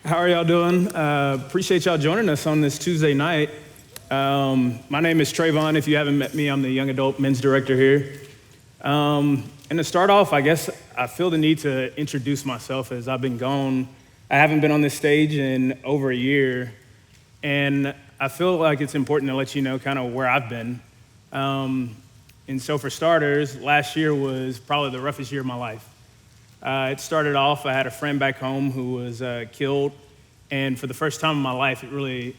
How are y'all doing? Appreciate y'all joining us on this Tuesday night. My name is Travon. If you haven't met me, I'm the young adult men's director here. And to start off, I guess I feel the need to introduce myself as I've been gone. I haven't been on this stage in over a year, and I feel like it's important to let you know kind of where I've been. And so for starters, last year was probably the roughest year of my life. It started off, I had a friend back home who was killed, and for the first time in my life, it really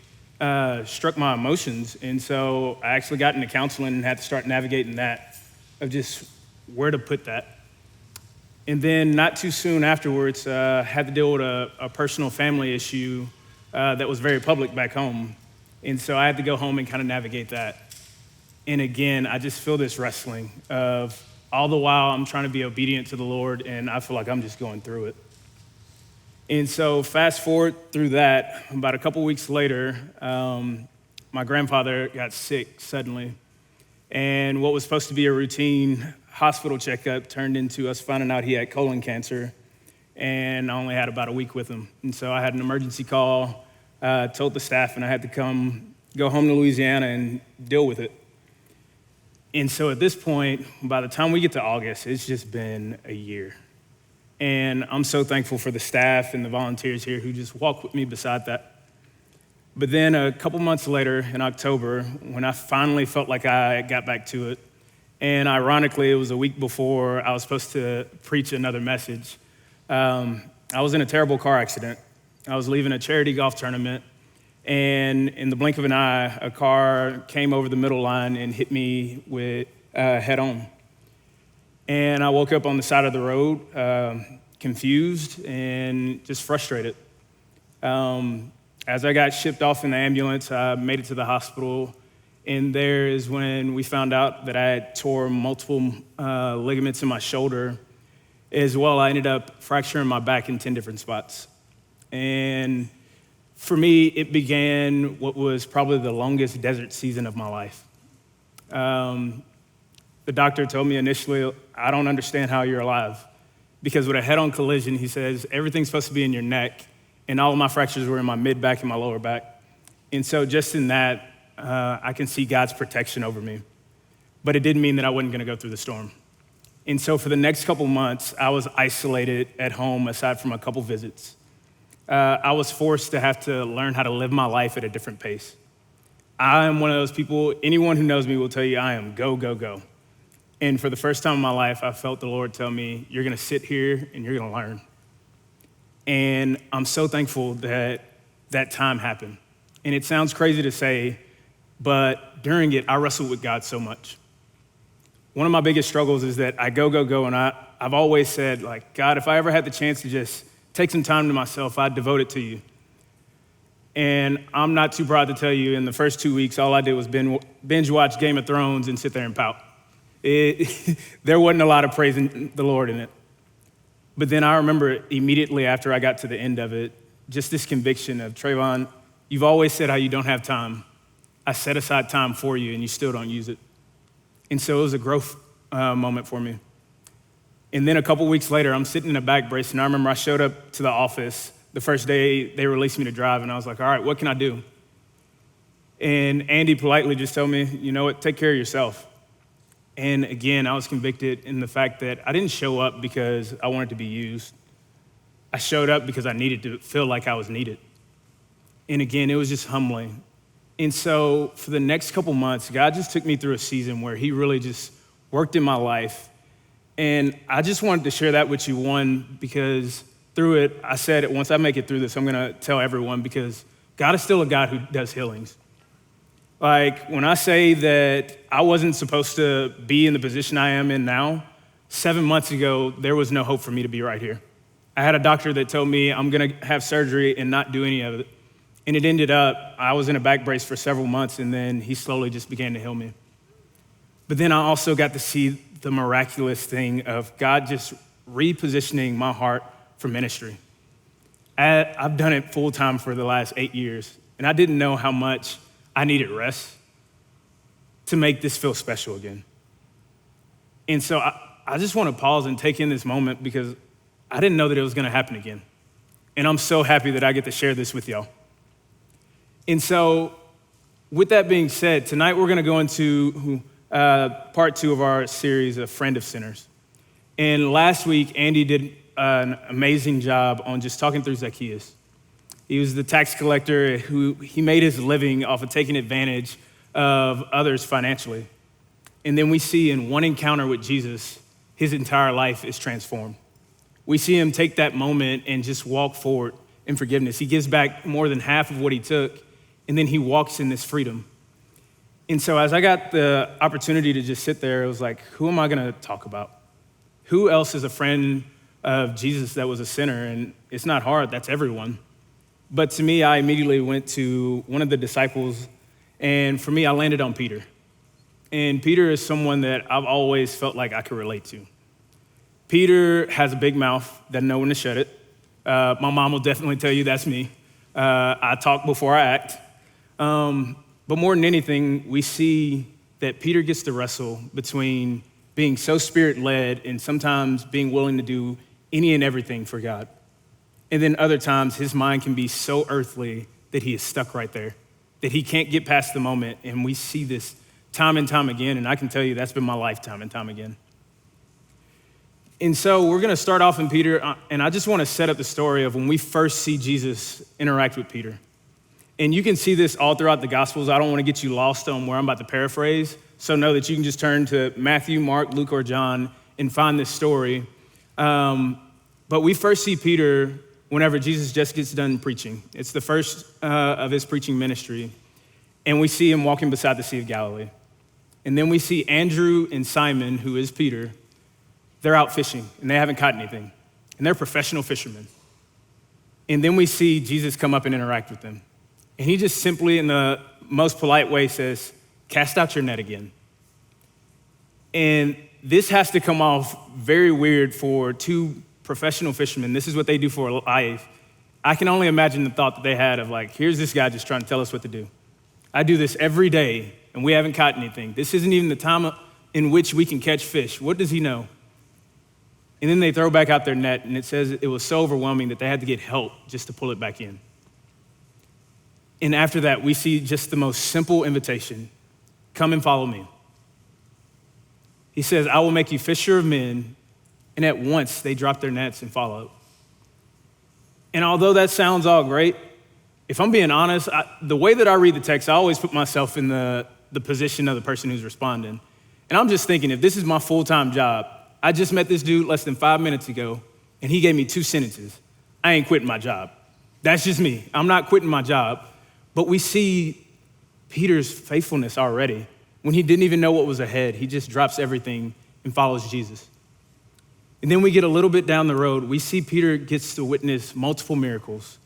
struck my emotions. And so I actually got into counseling and had to start navigating that, of just where to put that. And then not too soon afterwards, had to deal with a personal family issue that was very public back home. And so I had to go home and kind of navigate that. And again, I just feel this wrestling of all the while I'm trying to be obedient to the Lord, and I feel like I'm just going through it. And so fast forward through that, about a couple weeks later, my grandfather got sick suddenly. And what was supposed to be a routine hospital checkup turned into us finding out he had colon cancer. And I only had about a week with him. And so I had an emergency call, told the staff, and I had to go home to Louisiana and deal with it. And so at this point, by the time we get to August, it's just been a year. And I'm so thankful for the staff and the volunteers here who just walk with me beside that. But then a couple months later in October, when I finally felt like I got back to it, and ironically, it was a week before I was supposed to preach another message, I was in a terrible car accident. I was leaving a charity golf tournament, and in the blink of an eye, a car came over the middle line and hit me with head on. And I woke up on the side of the road, confused and just frustrated. As I got shipped off in the ambulance, I made it to the hospital, and there is when we found out that I had tore multiple ligaments in my shoulder. As well, I ended up fracturing my back in 10 different spots. And for me, it began what was probably the longest desert season of my life. The doctor told me initially, I don't understand how you're alive. Because with a head-on collision, he says, everything's supposed to be in your neck, and all of my fractures were in my mid-back and my lower back. And so just in that, I can see God's protection over me. But it didn't mean that I wasn't gonna go through the storm. And so for the next couple months, I was isolated at home aside from a couple visits. I was forced to have to learn how to live my life at a different pace. I am one of those people, anyone who knows me will tell you I am go, go, go. And for the first time in my life, I felt the Lord tell me, you're gonna sit here and you're gonna learn. And I'm so thankful that that time happened. And it sounds crazy to say, but during it, I wrestled with God so much. One of my biggest struggles is that I go, go, go, and I've always said, like, God, if I ever had the chance to just take some time to myself, I'd devote it to you. And I'm not too proud to tell you, in the first 2 weeks, all I did was binge watch Game of Thrones and sit there and pout. There wasn't a lot of praising the Lord in it. But then I remember immediately after I got to the end of it, just this conviction of, Travon, you've always said how you don't have time. I set aside time for you and you still don't use it. And so it was a growth moment for me. And then a couple weeks later, I'm sitting in a back brace, and I remember I showed up to the office the first day they released me to drive, and I was like, all right, what can I do? And Andy politely just told me, you know what, take care of yourself. And again, I was convicted in the fact that I didn't show up because I wanted to be used. I showed up because I needed to feel like I was needed. And again, it was just humbling. And so for the next couple months, God just took me through a season where he really just worked in my life. And I just wanted to share that with you, one, because through it, I said it, once I make it through this, I'm gonna tell everyone, because God is still a God who does healings. Like, when I say that I wasn't supposed to be in the position I am in now, 7 months ago, there was no hope for me to be right here. I had a doctor that told me I'm gonna have surgery and not do any of it. And it ended up, I was in a back brace for several months, and then he slowly just began to heal me. But then I also got to see the miraculous thing of God just repositioning my heart for ministry. I've done it full time for the last 8 years, and I didn't know how much I needed rest to make this feel special again. And so I just want to pause and take in this moment, because I didn't know that it was going to happen again. And I'm so happy that I get to share this with y'all. And so, with that being said, tonight we're going to go into part 2 of our series, A Friend of Sinners. And last week, Andy did an amazing job on just talking through Zacchaeus. He was the tax collector who he made his living off of taking advantage of others financially. And then we see in one encounter with Jesus, his entire life is transformed. We see him take that moment and just walk forward in forgiveness. He gives back more than half of what he took, and then he walks in this freedom. And so as I got the opportunity to just sit there, it was like, who am I gonna talk about? Who else is a friend of Jesus that was a sinner? And it's not hard, that's everyone. But to me, I immediately went to one of the disciples, and for me, I landed on Peter. And Peter is someone that I've always felt like I could relate to. Peter has a big mouth, doesn't know when to shut it. My mom will definitely tell you that's me. I talk before I act. But more than anything, we see that Peter gets to wrestle between being so spirit-led and sometimes being willing to do any and everything for God. And then other times, his mind can be so earthly that he is stuck right there, that he can't get past the moment. And we see this time and time again, and I can tell you that's been my life time and time again. And so we're gonna start off in Peter, and I just wanna set up the story of when we first see Jesus interact with Peter. And you can see this all throughout the Gospels. I don't wanna get you lost on where I'm about to paraphrase, so know that you can just turn to Matthew, Mark, Luke, or John and find this story. But we first see Peter whenever Jesus just gets done preaching. It's the first of his preaching ministry. And we see him walking beside the Sea of Galilee. And then we see Andrew and Simon, who is Peter, they're out fishing and they haven't caught anything. And they're professional fishermen. And then we see Jesus come up and interact with them. And he just simply, in the most polite way, says, "Cast out your net again." And this has to come off very weird for two professional fishermen. This is what they do for life. I can only imagine the thought that they had of like, here's this guy just trying to tell us what to do. I do this every day and we haven't caught anything. This isn't even the time in which we can catch fish. What does he know? And then they throw back out their net and it says it was so overwhelming that they had to get help just to pull it back in. And after that, we see just the most simple invitation: come and follow me. He says, I will make you fisher of men. And at once they drop their nets and follow. And although that sounds all great, if I'm being honest, the way that I read the text, I always put myself in the position of the person who's responding. And I'm just thinking, if this is my full-time job, I just met this dude less than 5 minutes ago, and he gave me 2 sentences. I ain't quitting my job. That's just me. I'm not quitting my job. But we see Peter's faithfulness already. When he didn't even know what was ahead, he just drops everything and follows Jesus. And then we get a little bit down the road, we see Peter gets to witness multiple miracles.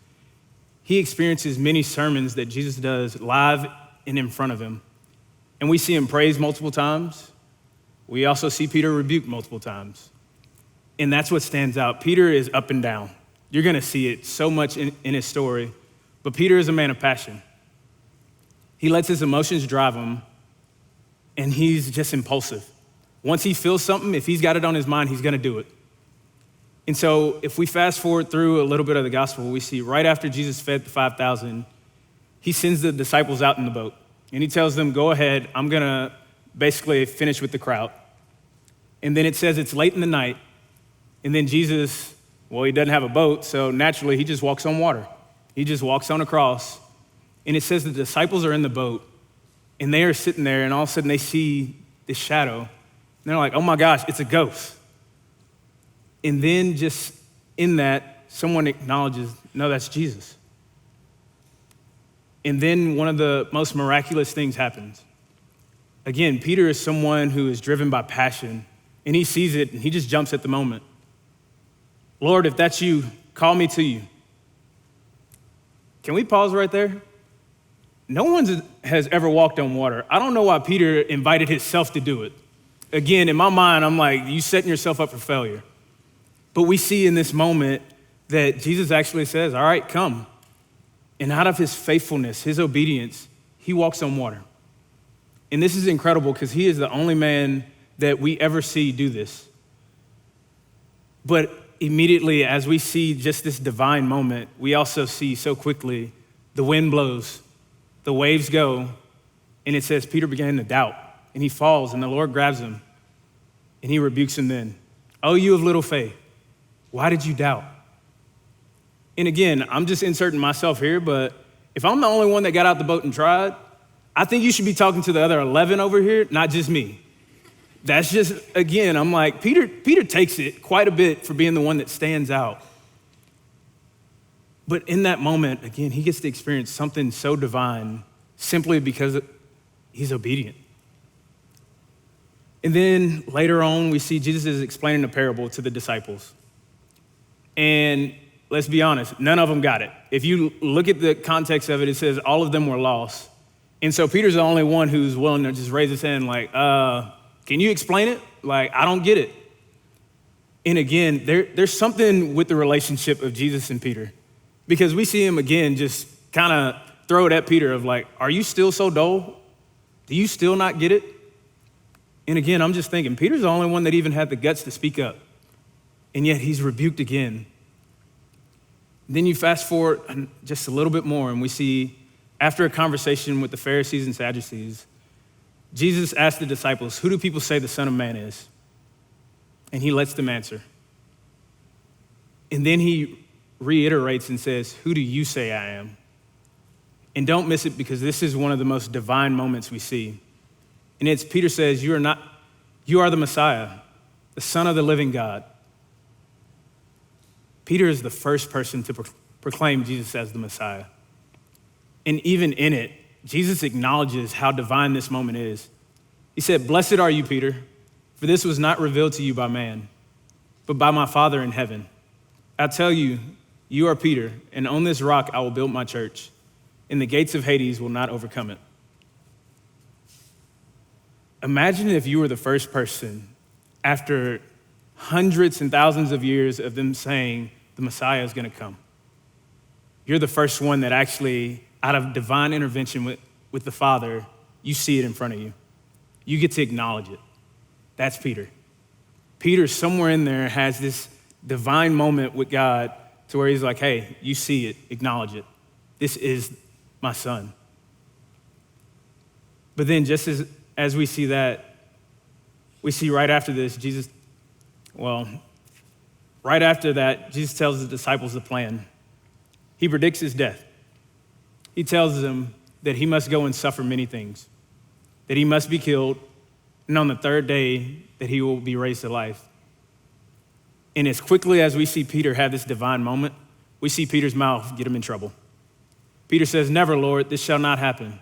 He experiences many sermons that Jesus does live and in front of him. And we see him praise multiple times. We also see Peter rebuke multiple times. And that's what stands out. Peter is up and down. You're gonna see it so much in his story. But Peter is a man of passion. He lets his emotions drive him, and he's just impulsive. Once he feels something, if he's got it on his mind, he's gonna do it. And so if we fast forward through a little bit of the gospel, we see right after Jesus fed the 5,000, he sends the disciples out in the boat. And he tells them, go ahead, I'm gonna basically finish with the crowd. And then it says it's late in the night, and then Jesus, well, he doesn't have a boat, so naturally he just walks on water. He just walks on across. And it says the disciples are in the boat, and they are sitting there, and all of a sudden they see this shadow. And they're like, oh my gosh, it's a ghost. And then just in that, someone acknowledges, no, that's Jesus. And then one of the most miraculous things happens. Again, Peter is someone who is driven by passion, and he sees it, and he just jumps at the moment. Lord, if that's you, call me to you. Can we pause right there? No one has ever walked on water. I don't know why Peter invited himself to do it. Again, in my mind, I'm like, you setting yourself up for failure. But we see in this moment that Jesus actually says, all right, come. And out of his faithfulness, his obedience, he walks on water. And this is incredible because he is the only man that we ever see do this. But immediately, as we see just this divine moment, we also see so quickly the wind blows, the waves go, and it says Peter began to doubt, and he falls, and the Lord grabs him, and he rebukes him then. Oh, you of little faith, why did you doubt? And again, I'm just inserting myself here, but if I'm the only one that got out the boat and tried, I think you should be talking to the other 11 over here, not just me. That's just, again, I'm like, Peter takes it quite a bit for being the one that stands out. But in that moment, again, he gets to experience something so divine simply because he's obedient. And then later on, we see Jesus is explaining a parable to the disciples. And let's be honest, none of them got it. If you look at the context of it, it says all of them were lost. And so Peter's the only one who's willing to just raise his hand like, can you explain it? Like, I don't get it. And again, there's something with the relationship of Jesus and Peter, because we see him again just kind of throw it at Peter of like, are you still so dull? Do you still not get it? And again, I'm just thinking, Peter's the only one that even had the guts to speak up, and yet he's rebuked again. Then you fast forward just a little bit more, and we see after a conversation with the Pharisees and Sadducees, Jesus asked the disciples, who do people say the Son of Man is? And he lets them answer. And then he reiterates and says, who do you say I am? And don't miss it, because this is one of the most divine moments we see. And it's Peter says, you are the Messiah, the Son of the living God. Peter is the first person to proclaim Jesus as the Messiah. And even in it, Jesus acknowledges how divine this moment is. He said, blessed are you, Peter, for this was not revealed to you by man, but by my Father in heaven. I tell you, you are Peter, and on this rock I will build my church, and the gates of Hades will not overcome it. Imagine if you were the first person after hundreds and thousands of years of them saying the Messiah is going to come. You're the first one that actually, out of divine intervention with the Father, you see it in front of you. You get to acknowledge it. That's Peter. Peter, somewhere in there, has this divine moment with God to where he's like, hey, you see it, acknowledge it. This is my son. But then just as we see that, we see right after this, right after that, Jesus tells the disciples the plan. He predicts his death. He tells them that he must go and suffer many things, that he must be killed, and on the third day that he will be raised to life. And as quickly as we see Peter have this divine moment, we see Peter's mouth get him in trouble. Peter says, never, Lord, this shall not happen.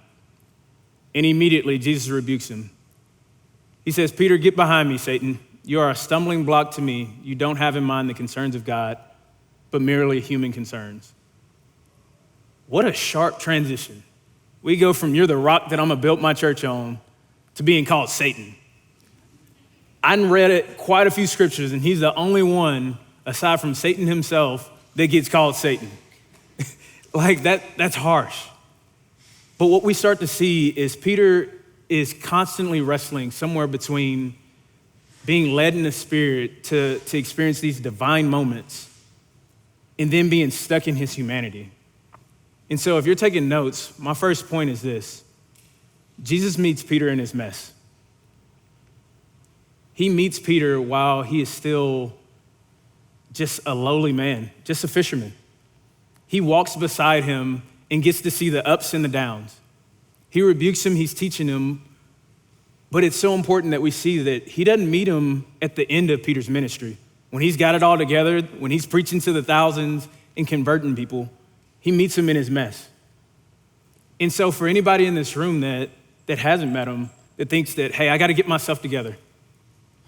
And immediately Jesus rebukes him. He says, Peter, get behind me, Satan. You are a stumbling block to me. You don't have in mind the concerns of God, but merely human concerns. What a sharp transition. We go from you're the rock that I'm gonna build my church on to being called Satan. I read it quite a few scriptures, and he's the only one, aside from Satan himself, that gets called Satan. Like that's harsh. But what we start to see is Peter is constantly wrestling somewhere between being led in the Spirit to experience these divine moments and then being stuck in his humanity. And so if you're taking notes, my first point is this. Jesus meets Peter in his mess. He meets Peter while he is still just a lowly man, just a fisherman. He walks beside him and gets to see the ups and the downs. He rebukes him, he's teaching him, but it's so important that we see that he doesn't meet him at the end of Peter's ministry. When he's got it all together, when he's preaching to the thousands and converting people, he meets him in his mess. And so for anybody in this room that hasn't met him, that thinks that, hey, I gotta get myself together.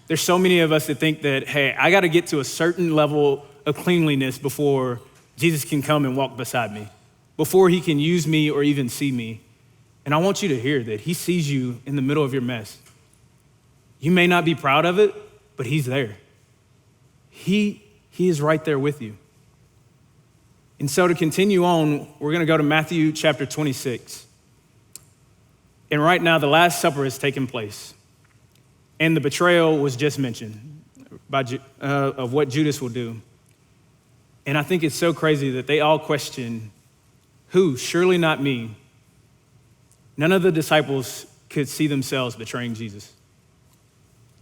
There's so many of us that think that, hey, I gotta get to a certain level of cleanliness before Jesus can come and walk beside me, before he can use me or even see me. And I want you to hear that he sees you in the middle of your mess. You may not be proud of it, but he's there. He is right there with you. And so to continue on, we're gonna go to Matthew chapter 26. And right now, the Last Supper has taken place. And the betrayal was just mentioned of what Judas will do. And I think it's so crazy that they all question, who? Surely not me. None of the disciples could see themselves betraying Jesus.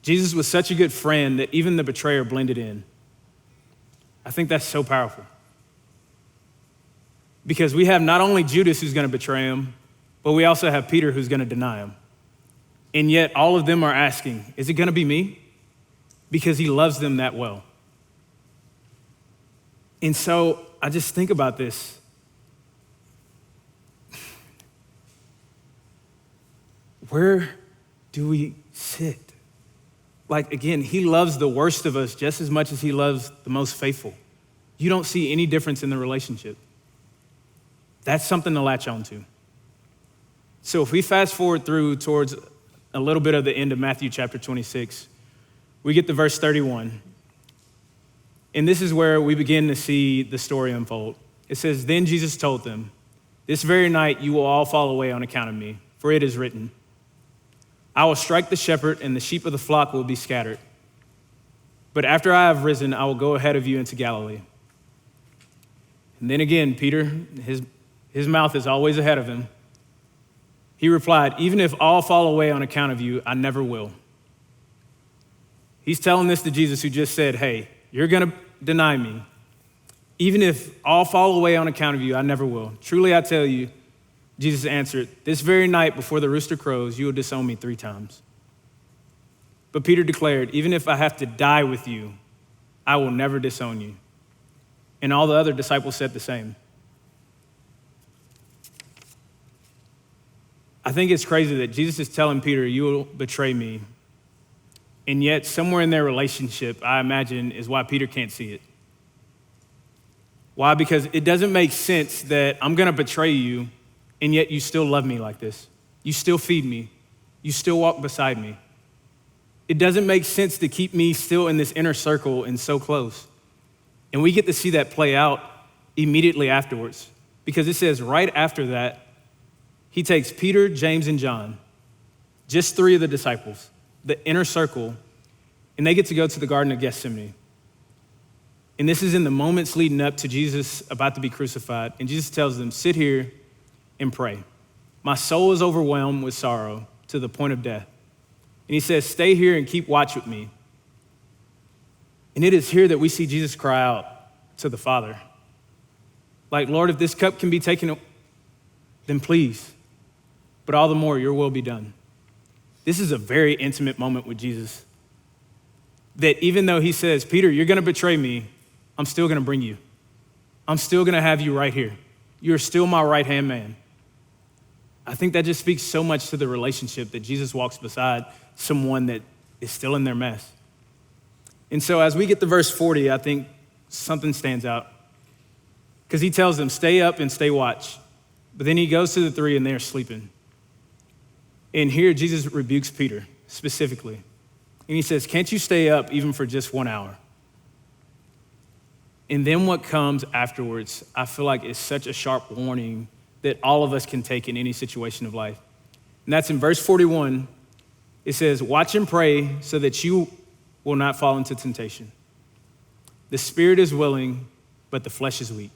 Jesus was such a good friend that even the betrayer blended in. I think that's so powerful. Because we have not only Judas who's gonna betray him, but we also have Peter who's gonna deny him. And yet all of them are asking, is it gonna be me? Because he loves them that well. And so I just think about this. Where do we sit? Like, again, he loves the worst of us just as much as he loves the most faithful. You don't see any difference in the relationship. That's something to latch on to. So if we fast forward through towards a little bit of the end of Matthew chapter 26, we get to verse 31. And this is where we begin to see the story unfold. It says, then Jesus told them, this very night you will all fall away on account of me, for it is written, I will strike the shepherd and the sheep of the flock will be scattered. But after I have risen, I will go ahead of you into Galilee. And then again, Peter, his mouth is always ahead of him. He replied, even if all fall away on account of you, I never will. He's telling this to Jesus who just said, hey, you're gonna deny me. Even if all fall away on account of you, I never will. Truly I tell you, Jesus answered, this very night before the rooster crows, you will disown me 3 times. But Peter declared, even if I have to die with you, I will never disown you. And all the other disciples said the same. I think it's crazy that Jesus is telling Peter, you will betray me. And yet somewhere in their relationship, I imagine, is why Peter can't see it. Why? Because it doesn't make sense that I'm gonna betray you, and yet you still love me like this. You still feed me. You still walk beside me. It doesn't make sense to keep me still in this inner circle and so close. And we get to see that play out immediately afterwards, because it says right after that, he takes Peter, James, and John, just 3 of the disciples, the inner circle, and they get to go to the Garden of Gethsemane. And this is in the moments leading up to Jesus about to be crucified. And Jesus tells them, sit here and pray. My soul is overwhelmed with sorrow to the point of death. And he says, stay here and keep watch with me. And it is here that we see Jesus cry out to the Father. Like, Lord, if this cup can be taken, then please, but all the more your will be done. This is a very intimate moment with Jesus. That even though he says, Peter, you're gonna betray me, I'm still gonna bring you. I'm still gonna have you right here. You're still my right-hand man. I think that just speaks so much to the relationship that Jesus walks beside someone that is still in their mess. And so as we get to verse 40, I think something stands out. Because he tells them, stay up and stay watch. But then he goes to the 3 and they're sleeping. And here Jesus rebukes Peter specifically. And he says, can't you stay up even for just 1 hour? And then what comes afterwards, I feel like is such a sharp warning that all of us can take in any situation of life. And that's in verse 41. It says, watch and pray so that you will not fall into temptation. The spirit is willing, but the flesh is weak.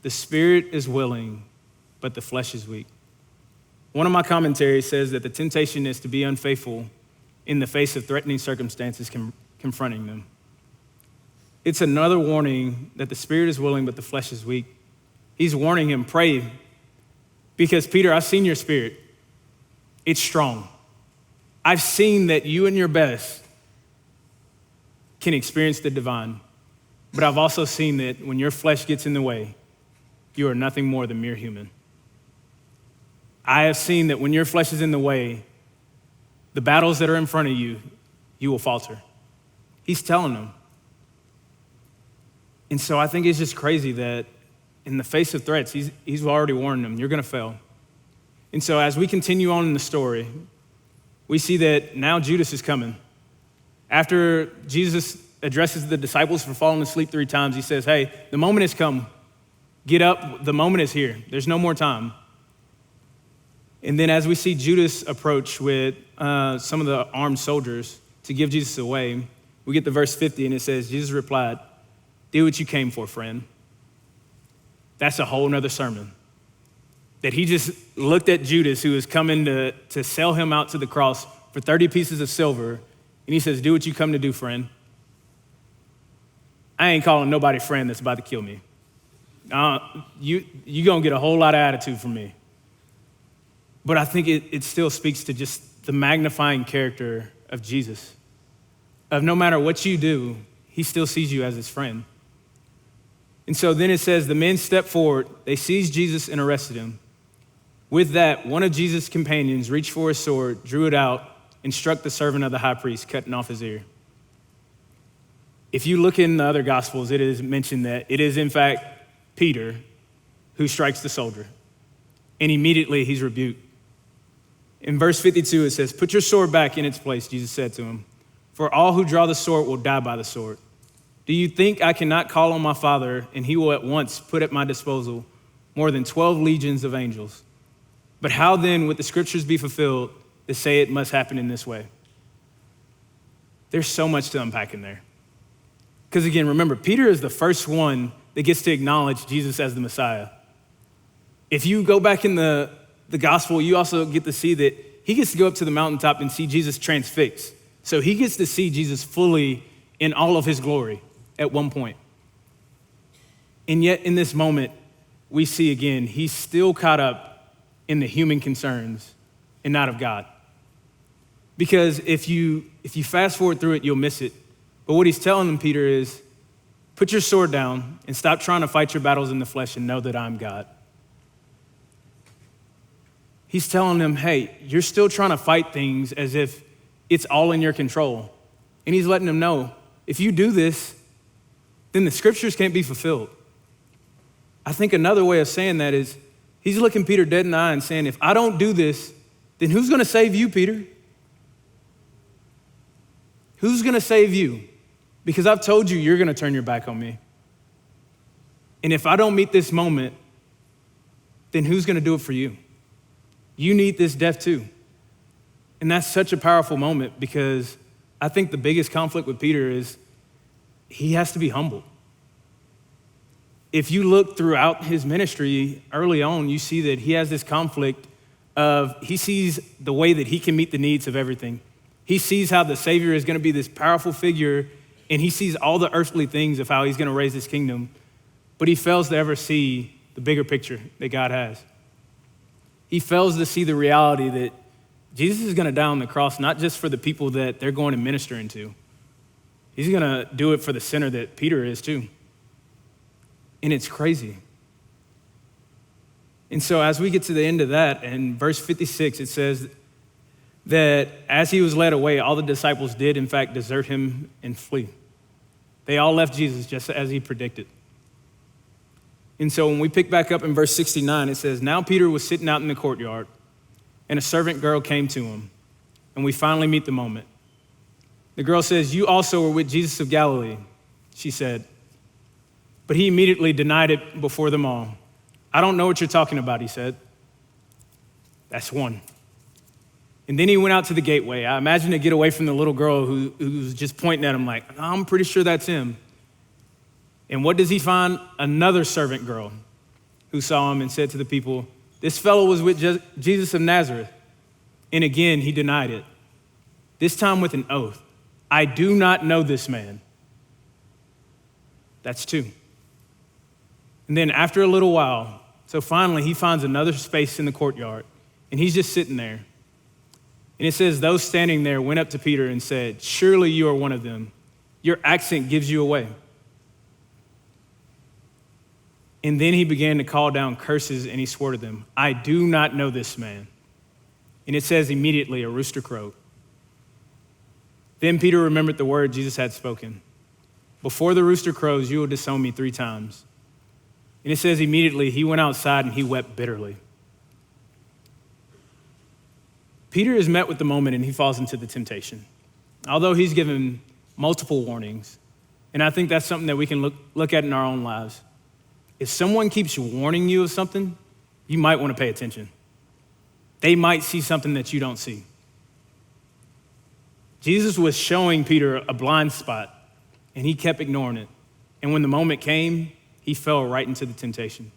The spirit is willing, but the flesh is weak. One of my commentaries says that the temptation is to be unfaithful in the face of threatening circumstances confronting them. It's another warning that the spirit is willing, but the flesh is weak. He's warning him, pray, because Peter, I've seen your spirit. It's strong. I've seen that you and your best can experience the divine, but I've also seen that when your flesh gets in the way, you are nothing more than mere human. I have seen that when your flesh is in the way, the battles that are in front of you, you will falter. He's telling them. And so I think it's just crazy that in the face of threats, he's already warned them, you're gonna fail. And so as we continue on in the story, we see that now Judas is coming. After Jesus addresses the disciples for falling asleep 3 times, he says, hey, the moment has come. Get up, the moment is here. There's no more time. And then as we see Judas approach with some of the armed soldiers to give Jesus away, we get to verse 50 and it says, Jesus replied, do what you came for, friend. That's a whole nother sermon. That he just looked at Judas, who was coming to sell him out to the cross for 30 pieces of silver, and he says, do what you come to do, friend. I ain't calling nobody friend that's about to kill me. You gonna get a whole lot of attitude from me. But I think it still speaks to just the magnifying character of Jesus. Of no matter what you do, he still sees you as his friend. And so then it says, the men stepped forward, they seized Jesus and arrested him. With that, one of Jesus' companions reached for his sword, drew it out, and struck the servant of the high priest, cutting off his ear. If you look in the other gospels, it is mentioned that it is in fact Peter who strikes the soldier. And immediately he's rebuked. In verse 52, it says, put your sword back in its place, Jesus said to him, for all who draw the sword will die by the sword. Do you think I cannot call on my Father, and he will at once put at my disposal more than 12 legions of angels? But how then would the scriptures be fulfilled that say it must happen in this way? There's so much to unpack in there. Because again, remember, Peter is the first one that gets to acknowledge Jesus as the Messiah. If you go back in the gospel, you also get to see that he gets to go up to the mountaintop and see Jesus transfixed. So he gets to see Jesus fully in all of his glory at one point. And yet in this moment, we see again, he's still caught up in the human concerns and not of God. Because if you fast forward through it, you'll miss it. But what he's telling them, Peter, is put your sword down and stop trying to fight your battles in the flesh and know that I'm God. He's telling them, hey, you're still trying to fight things as if it's all in your control. And he's letting them know, if you do this, then the scriptures can't be fulfilled. I think another way of saying that is, he's looking Peter dead in the eye and saying, if I don't do this, then who's gonna save you, Peter? Who's gonna save you? Because I've told you you're gonna turn your back on me. And if I don't meet this moment, then who's gonna do it for you? You need this death too. And that's such a powerful moment, because I think the biggest conflict with Peter is he has to be humble. If you look throughout his ministry early on, you see that he has this conflict of, he sees the way that he can meet the needs of everything. He sees how the Savior is gonna be this powerful figure, and he sees all the earthly things of how he's gonna raise his kingdom, but he fails to ever see the bigger picture that God has. He fails to see the reality that Jesus is gonna die on the cross, not just for the people that they're going to minister into. He's gonna do it for the sinner that Peter is too. And it's crazy. And so as we get to the end of that, in verse 56, it says that as he was led away, all the disciples did in fact desert him and flee. They all left Jesus just as he predicted. And so when we pick back up in verse 69, it says, now Peter was sitting out in the courtyard, and a servant girl came to him, and we finally meet the moment. The girl says, you also were with Jesus of Galilee, she said. But he immediately denied it before them all. I don't know what you're talking about, he said. That's one. And then he went out to the gateway. I imagine to get away from the little girl who was just pointing at him like, I'm pretty sure that's him. And what does he find? Another servant girl who saw him and said to the people, this fellow was with Jesus of Nazareth. And again, he denied it, this time with an oath. I do not know this man. That's two. And then after a little while, so finally he finds another space in the courtyard, and he's just sitting there. And it says, those standing there went up to Peter and said, surely you are one of them. Your accent gives you away. And then he began to call down curses, and he swore to them, I do not know this man. And it says immediately a rooster crowed. Then Peter remembered the word Jesus had spoken. Before the rooster crows, you will disown me 3 times. And it says immediately he went outside and he wept bitterly. Peter is met with the moment and he falls into the temptation. Although he's given multiple warnings, and I think that's something that we can look at in our own lives. If someone keeps warning you of something, you might want to pay attention. They might see something that you don't see. Jesus was showing Peter a blind spot, and he kept ignoring it. And when the moment came, he fell right into the temptation.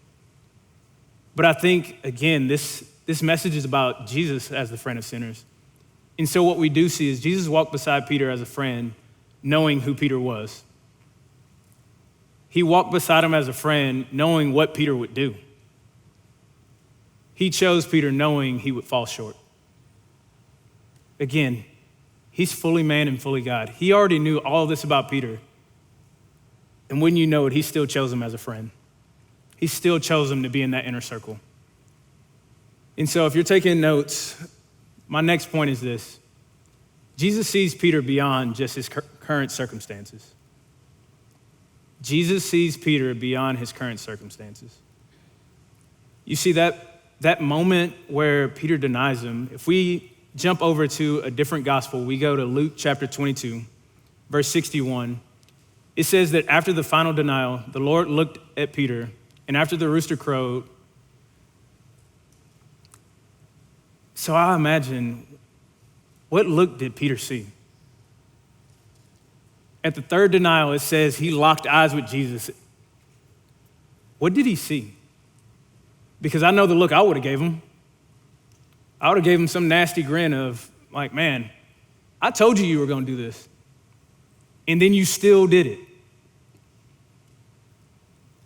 But I think, again, this message is about Jesus as the friend of sinners. And so what we do see is Jesus walked beside Peter as a friend, knowing who Peter was. He walked beside him as a friend, knowing what Peter would do. He chose Peter knowing he would fall short. Again, he's fully man and fully God. He already knew all this about Peter. And when you know it, he still chose him as a friend. He still chose him to be in that inner circle. And so if you're taking notes, my next point is this. Jesus sees Peter beyond just his current circumstances. Jesus sees Peter beyond his current circumstances. You see that moment where Peter denies him, if we jump over to a different gospel, we go to Luke chapter 22, verse 61. It says that after the final denial, the Lord looked at Peter, and after the rooster crowed, so I imagine, what look did Peter see? At the third denial, it says he locked eyes with Jesus. What did he see? Because I know the look I would have gave him. I would have gave him some nasty grin of like, man, I told you were going to do this. And then you still did it.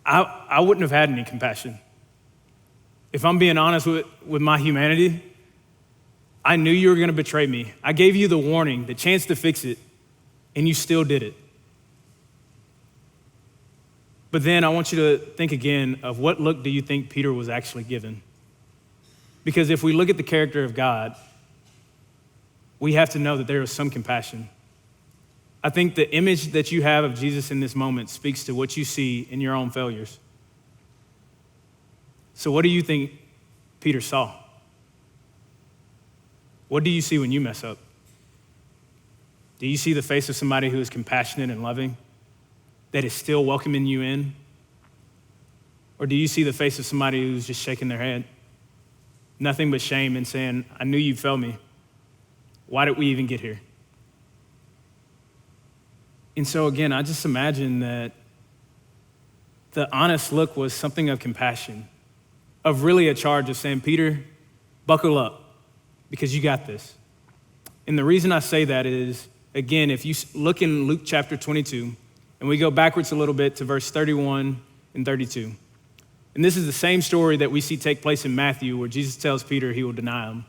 I wouldn't have had any compassion. If I'm being honest with my humanity, I knew you were going to betray me. I gave you the warning, the chance to fix it, and you still did it. But then I want you to think again of what look do you think Peter was actually given? Because if we look at the character of God, we have to know that there is some compassion. I think the image that you have of Jesus in this moment speaks to what you see in your own failures. So what do you think Peter saw? What do you see when you mess up? Do you see the face of somebody who is compassionate and loving, that is still welcoming you in? Or do you see the face of somebody who's just shaking their head, nothing but shame and saying, I knew you failed me. Why did we even get here? And so again, I just imagine that the honest look was something of compassion, of really a charge of saying, Peter, buckle up, because you got this. And the reason I say that is, again, if you look in Luke chapter 22, and we go backwards a little bit to verse 31 and 32. And this is the same story that we see take place in Matthew, where Jesus tells Peter he will deny him.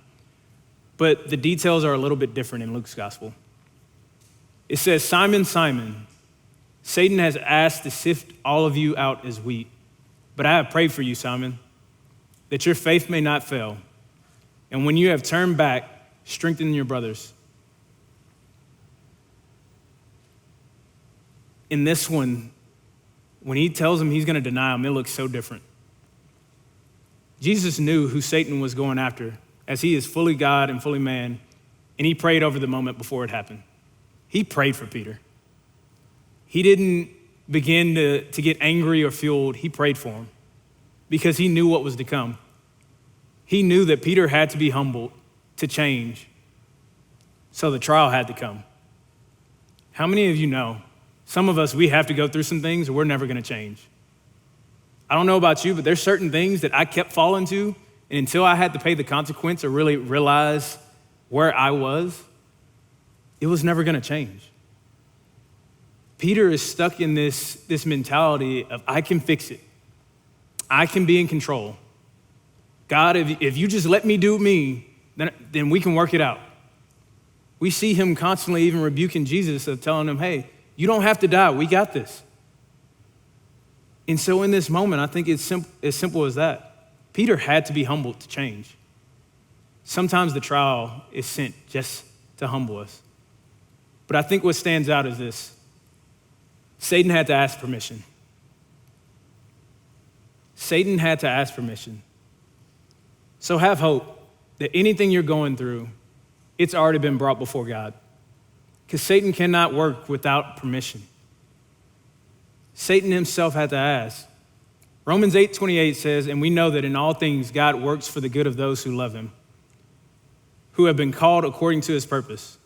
But the details are a little bit different in Luke's gospel. It says, Simon, Simon, Satan has asked to sift all of you out as wheat. But I have prayed for you, Simon, that your faith may not fail. And when you have turned back, strengthen your brothers. In this one, when he tells him he's going to deny him, it looks so different. Jesus knew who Satan was going after, as he is fully God and fully man, and he prayed over the moment before it happened. He prayed for Peter. He didn't begin to get angry or fueled. He prayed for him because he knew what was to come. He knew that Peter had to be humbled to change, so the trial had to come. How many of you know, some of us, we have to go through some things or we're never going to change? I don't know about you, but there's certain things that I kept falling to, and until I had to pay the consequence or really realize where I was, it was never going to change. Peter is stuck in this mentality of, I can fix it. I can be in control. God, if you just let me do me, then we can work it out. We see him constantly even rebuking Jesus of telling him, hey, you don't have to die. We got this. And so in this moment, I think it's as simple as that. Peter had to be humbled to change. Sometimes the trial is sent just to humble us. But I think what stands out is this. Satan had to ask permission. Satan had to ask permission. So have hope that anything you're going through, it's already been brought before God. Because Satan cannot work without permission. Satan himself had to ask. Romans 8:28 says, and we know that in all things God works for the good of those who love him, who have been called according to his purpose.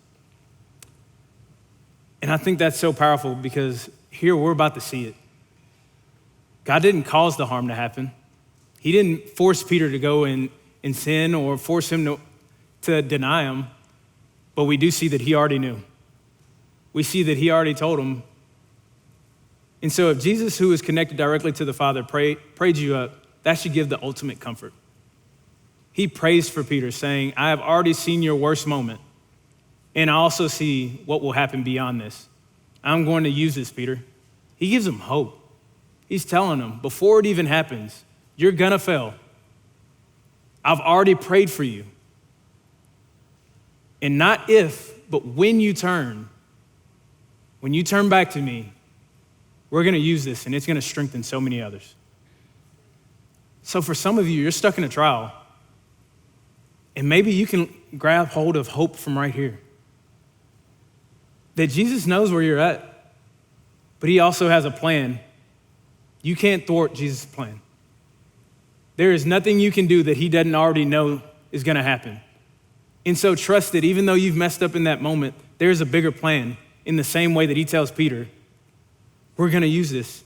And I think that's so powerful because here we're about to see it. God didn't cause the harm to happen. He didn't force Peter to go and sin or force him to deny him, but we do see that he already knew. We see that he already told him. And so if Jesus, who is connected directly to the Father, prayed you up, that should give the ultimate comfort. He prays for Peter, saying, I have already seen your worst moment, and I also see what will happen beyond this. I'm going to use this, Peter. He gives him hope. He's telling him, before it even happens, you're gonna fail. I've already prayed for you. And not if, but when you turn back to me, we're gonna use this and it's gonna strengthen so many others. So for some of you, you're stuck in a trial, and maybe you can grab hold of hope from right here. That Jesus knows where you're at, but he also has a plan. You can't thwart Jesus' plan. There is nothing you can do that he doesn't already know is gonna happen. And so trust that even though you've messed up in that moment, there's a bigger plan in the same way that he tells Peter, we're gonna use this.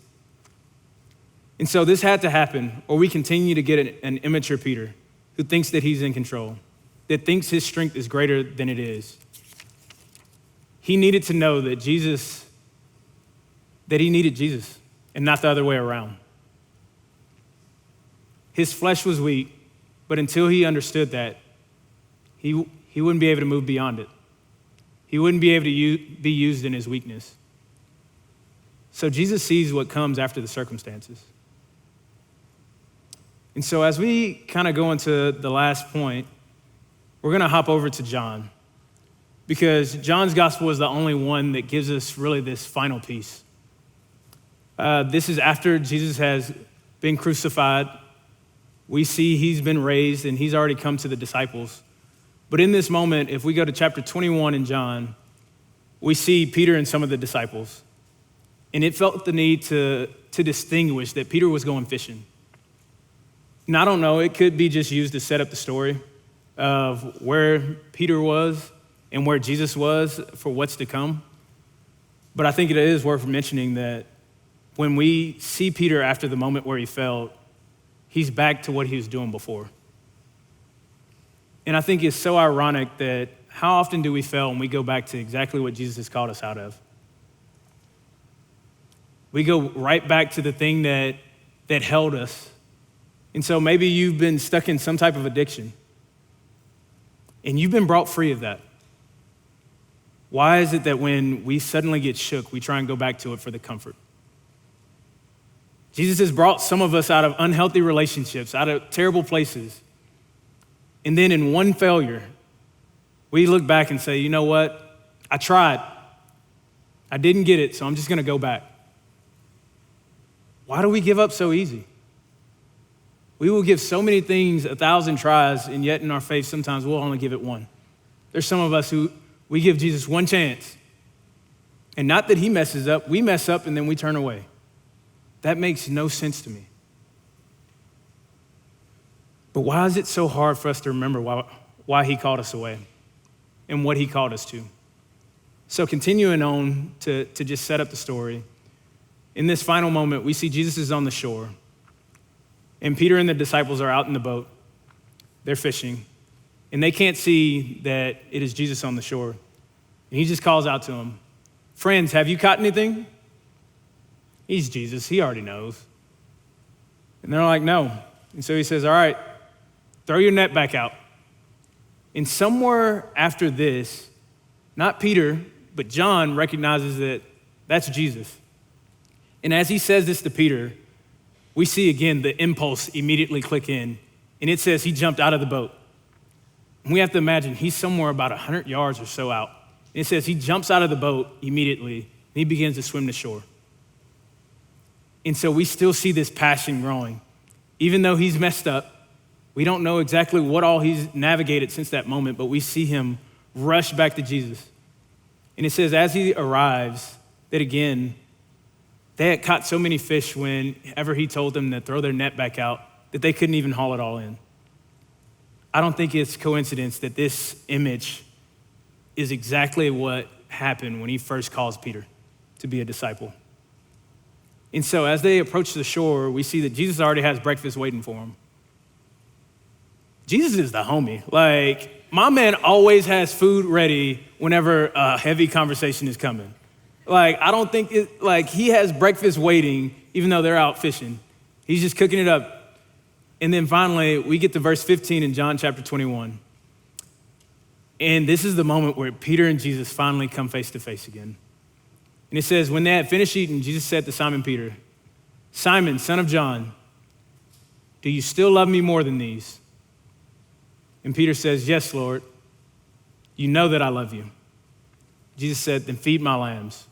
And so this had to happen, or we continue to get an immature Peter who thinks that he's in control, that thinks his strength is greater than it is. He needed to know that he needed Jesus and not the other way around. His flesh was weak, but until he understood that, he wouldn't be able to move beyond it. He wouldn't be able to be used in his weakness. So Jesus sees what comes after the circumstances. And so as we kind of go into the last point, we're gonna hop over to John, because John's gospel is the only one that gives us really this final piece. This is after Jesus has been crucified. We see he's been raised and he's already come to the disciples. But in this moment, if we go to chapter 21 in John, we see Peter and some of the disciples. And it felt the need to distinguish that Peter was going fishing. And I don't know, it could be just used to set up the story of where Peter was and where Jesus was for what's to come. But I think it is worth mentioning that when we see Peter after the moment where he fell, he's back to what he was doing before. And I think it's so ironic that how often do we fail when we go back to exactly what Jesus has called us out of? We go right back to the thing that held us. And so maybe you've been stuck in some type of addiction and you've been brought free of that. Why is it that when we suddenly get shook, we try and go back to it for the comfort? Jesus has brought some of us out of unhealthy relationships, out of terrible places. And then in one failure, we look back and say, you know what? I tried. I didn't get it, so I'm just gonna go back. Why do we give up so easy? We will give so many things 1,000 tries, and yet in our faith, sometimes we'll only give it one. There's some of us who we give Jesus one chance. And not that he messes up, we mess up and then we turn away. That makes no sense to me. But why is it so hard for us to remember why he called us away and what he called us to? So continuing on to just set up the story, in this final moment, we see Jesus is on the shore, and Peter and the disciples are out in the boat. They're fishing, and they can't see that it is Jesus on the shore. And he just calls out to them, friends, have you caught anything? He's Jesus, he already knows. And they're like, no. And so he says, all right, throw your net back out. And somewhere after this, not Peter, but John recognizes that that's Jesus. And as he says this to Peter, we see again the impulse immediately click in. And it says he jumped out of the boat. And we have to imagine he's somewhere about 100 yards or so out. And it says he jumps out of the boat immediately and he begins to swim to shore. And so we still see this passion growing. Even though he's messed up, we don't know exactly what all he's navigated since that moment, but we see him rush back to Jesus. And it says as he arrives, that again, they had caught so many fish whenever he told them to throw their net back out that they couldn't even haul it all in. I don't think it's coincidence that this image is exactly what happened when he first calls Peter to be a disciple. And so as they approach the shore, we see that Jesus already has breakfast waiting for them. Jesus is the homie. Like, my man always has food ready whenever a heavy conversation is coming. Like, I don't think he has breakfast waiting, even though they're out fishing. He's just cooking it up. And then finally, we get to verse 15 in John chapter 21. And this is the moment where Peter and Jesus finally come face to face again. And it says, when they had finished eating, Jesus said to Simon Peter, "Simon, son of John, do you still love me more than these?" And Peter says, "Yes, Lord, you know that I love you." Jesus said, "Then feed my lambs."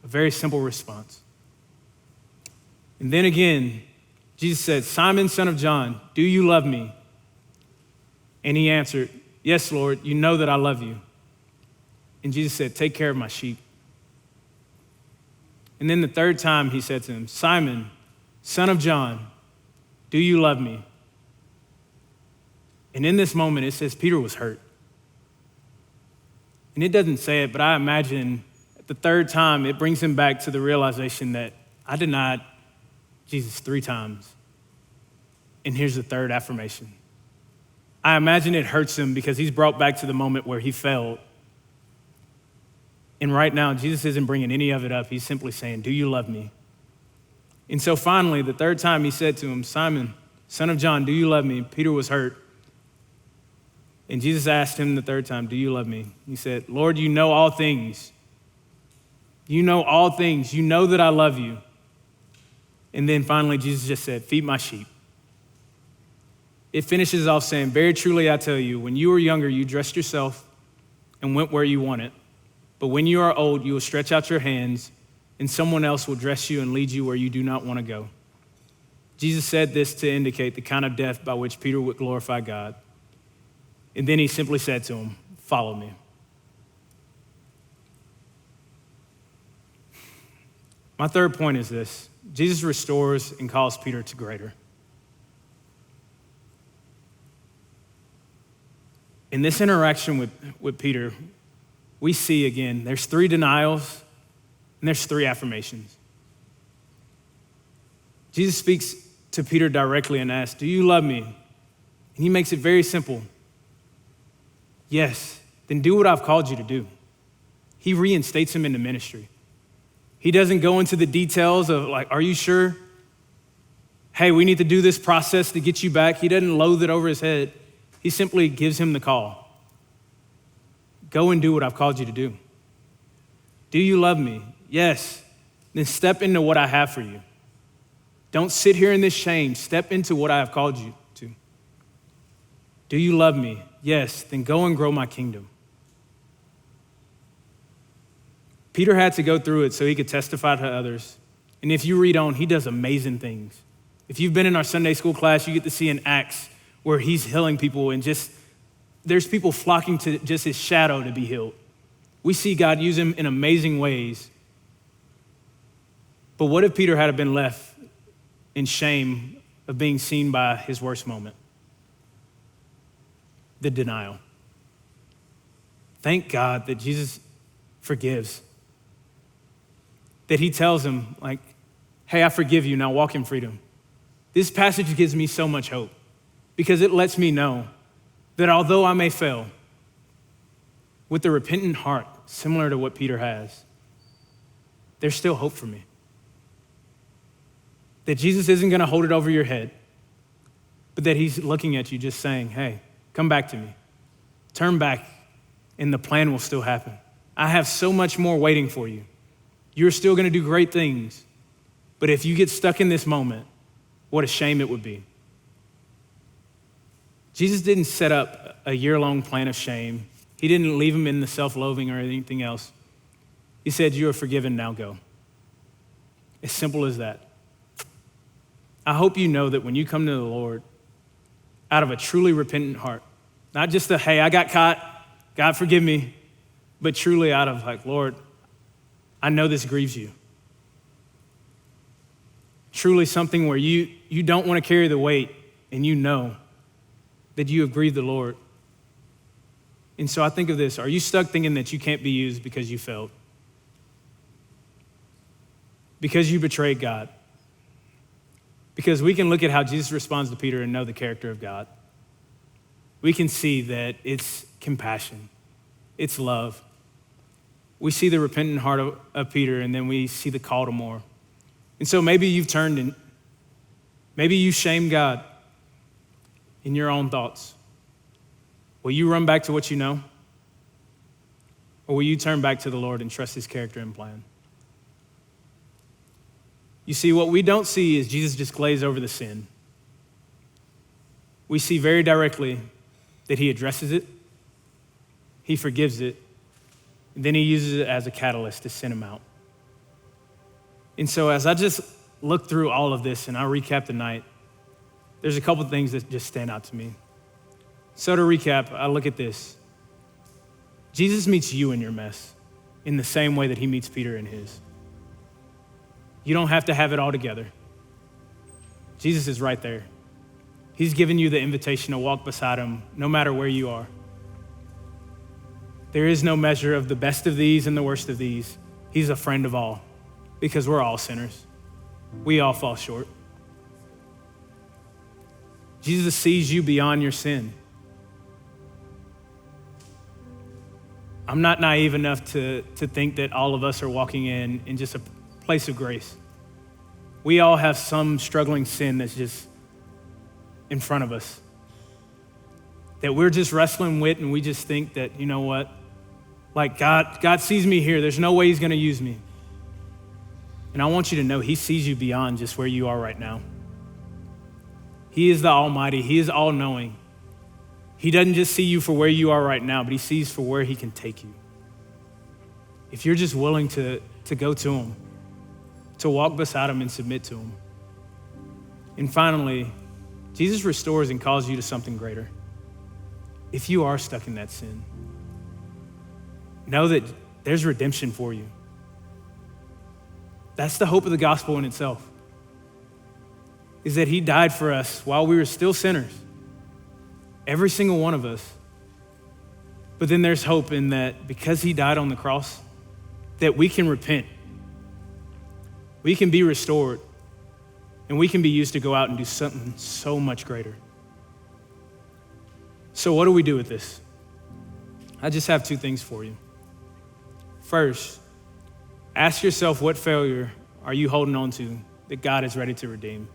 A very simple response. And then again, Jesus said, "Simon, son of John, do you love me?" And he answered, "Yes, Lord, you know that I love you." And Jesus said, "Take care of my sheep." And then the third time he said to him, "Simon, son of John, do you love me?" And in this moment, it says Peter was hurt. And it doesn't say it, but I imagine at the third time, it brings him back to the realization that I denied Jesus 3 times. And here's the third affirmation. I imagine it hurts him because he's brought back to the moment where he failed. And right now, Jesus isn't bringing any of it up. He's simply saying, "Do you love me?" And so finally, the third time he said to him, "Simon, son of John, do you love me?" Peter was hurt. And Jesus asked him the third time, "Do you love me?" He said, "Lord, you know all things. You know all things. You know that I love you." And then finally, Jesus just said, "Feed my sheep." It finishes off saying, "Very truly I tell you, when you were younger, you dressed yourself and went where you wanted. But when you are old, you will stretch out your hands, and someone else will dress you and lead you where you do not want to go." Jesus said this to indicate the kind of death by which Peter would glorify God. And then he simply said to him, "Follow me." My third point is this: Jesus restores and calls Peter to greater. In this interaction with Peter, we see again, there's 3 denials and there's 3 affirmations. Jesus speaks to Peter directly and asks, "Do you love me?" And he makes it very simple. "Yes, then do what I've called you to do." He reinstates him into ministry. He doesn't go into the details of like, "Are you sure? Hey, we need to do this process to get you back." He doesn't loathe it over his head. He simply gives him the call. Go and do what I've called you to do. Do you love me? Yes. Then step into what I have for you. Don't sit here in this shame. Step into what I have called you to. Do you love me? Yes. Then go and grow my kingdom. Peter had to go through it so he could testify to others. And if you read on, he does amazing things. If you've been in our Sunday school class, you get to see in Acts where he's healing people and just there's people flocking to just his shadow to be healed. We see God use him in amazing ways. But what if Peter had been left in shame of being seen by his worst moment? The denial. Thank God that Jesus forgives. That he tells him, like, "Hey, I forgive you, now walk in freedom." This passage gives me so much hope because it lets me know that although I may fail, with a repentant heart, similar to what Peter has, there's still hope for me. That Jesus isn't gonna hold it over your head, but that he's looking at you just saying, "Hey, come back to me. Turn back, and the plan will still happen. I have so much more waiting for you. You're still gonna do great things, but if you get stuck in this moment, what a shame it would be." Jesus didn't set up a year-long plan of shame. He didn't leave him in the self-loathing or anything else. He said, "You are forgiven, now go." As simple as that. I hope you know that when you come to the Lord out of a truly repentant heart, not just a, "Hey, I got caught, God forgive me," but truly out of like, "Lord, I know this grieves you." Truly something where you don't want to carry the weight and you know that you have grieved the Lord. And so I think of this: are you stuck thinking that you can't be used because you failed? because you betrayed God. Because we can look at how Jesus responds to Peter and know the character of God. We can see that it's compassion, it's love. We see the repentant heart of Peter, and then we see the call to more. And so maybe you've turned and maybe you shame God in your own thoughts. Will you run back to what you know? Or will you turn back to the Lord and trust his character and plan? You see, what we don't see is Jesus just glaze over the sin. We see very directly that he addresses it, he forgives it, and then he uses it as a catalyst to send him out. And so as I just look through all of this and I recap the night, there's a couple things that just stand out to me. So to recap, I look at this. Jesus meets you in your mess in the same way that he meets Peter in his. You don't have to have it all together. Jesus is right there. He's given you the invitation to walk beside him no matter where you are. There is no measure of the best of these and the worst of these. He's a friend of all because we're all sinners. We all fall short. Jesus sees you beyond your sin. I'm not naive enough to think that all of us are walking in just a place of grace. We all have some struggling sin that's just in front of us, that we're just wrestling with, and we just think that, you know what, like God sees me here. There's no way he's gonna use me. And I want you to know he sees you beyond just where you are right now. He is the Almighty. He is all-knowing. He doesn't just see you for where you are right now, but he sees for where he can take you. If you're just willing to go to him, to walk beside him and submit to him. And finally, Jesus restores and calls you to something greater. If you are stuck in that sin, know that there's redemption for you. That's the hope of the gospel in itself, is that he died for us while we were still sinners, every single one of us. But then there's hope in that because he died on the cross, that we can repent, we can be restored, and we can be used to go out and do something so much greater. So what do we do with this? I just have two things for you. First, ask yourself, what failure are you holding on to that God is ready to redeem?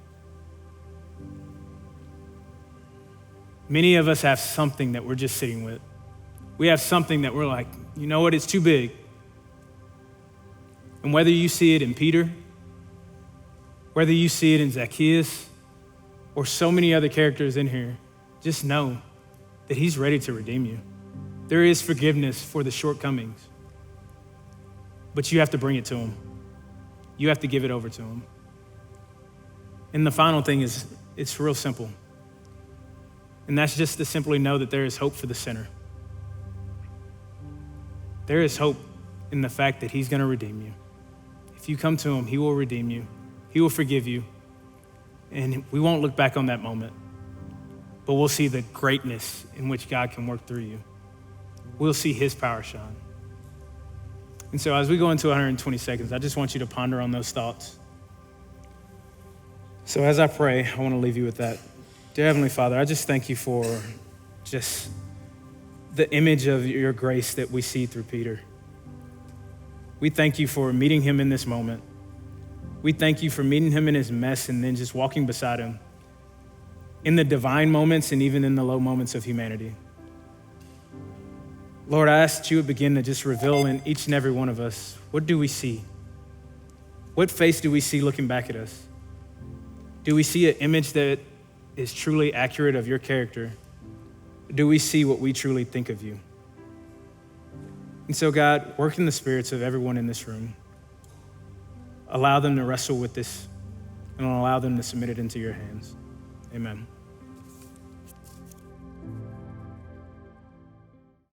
Many of us have something that we're just sitting with. We have something that we're like, you know what, it's too big. And whether you see it in Peter, whether you see it in Zacchaeus, or so many other characters in here, just know that he's ready to redeem you. There is forgiveness for the shortcomings, but you have to bring it to him. You have to give it over to him. And the final thing is, it's real simple. And that's just to simply know that there is hope for the sinner. There is hope in the fact that he's gonna redeem you. If you come to him, he will redeem you. He will forgive you. And we won't look back on that moment, but we'll see the greatness in which God can work through you. We'll see his power shine. And so as we go into 120 seconds, I just want you to ponder on those thoughts. So as I pray, I want to leave you with that. Dear Heavenly Father, I just thank you for just the image of your grace that we see through Peter. We thank you for meeting him in this moment. We thank you for meeting him in his mess and then just walking beside him in the divine moments and even in the low moments of humanity. Lord, I ask that you would begin to just reveal in each and every one of us, what do we see? What face do we see looking back at us? Do we see an image that is truly accurate of your character? Do we see what we truly think of you? And so God, work in the spirits of everyone in this room. Allow them to wrestle with this and allow them to submit it into your hands. Amen.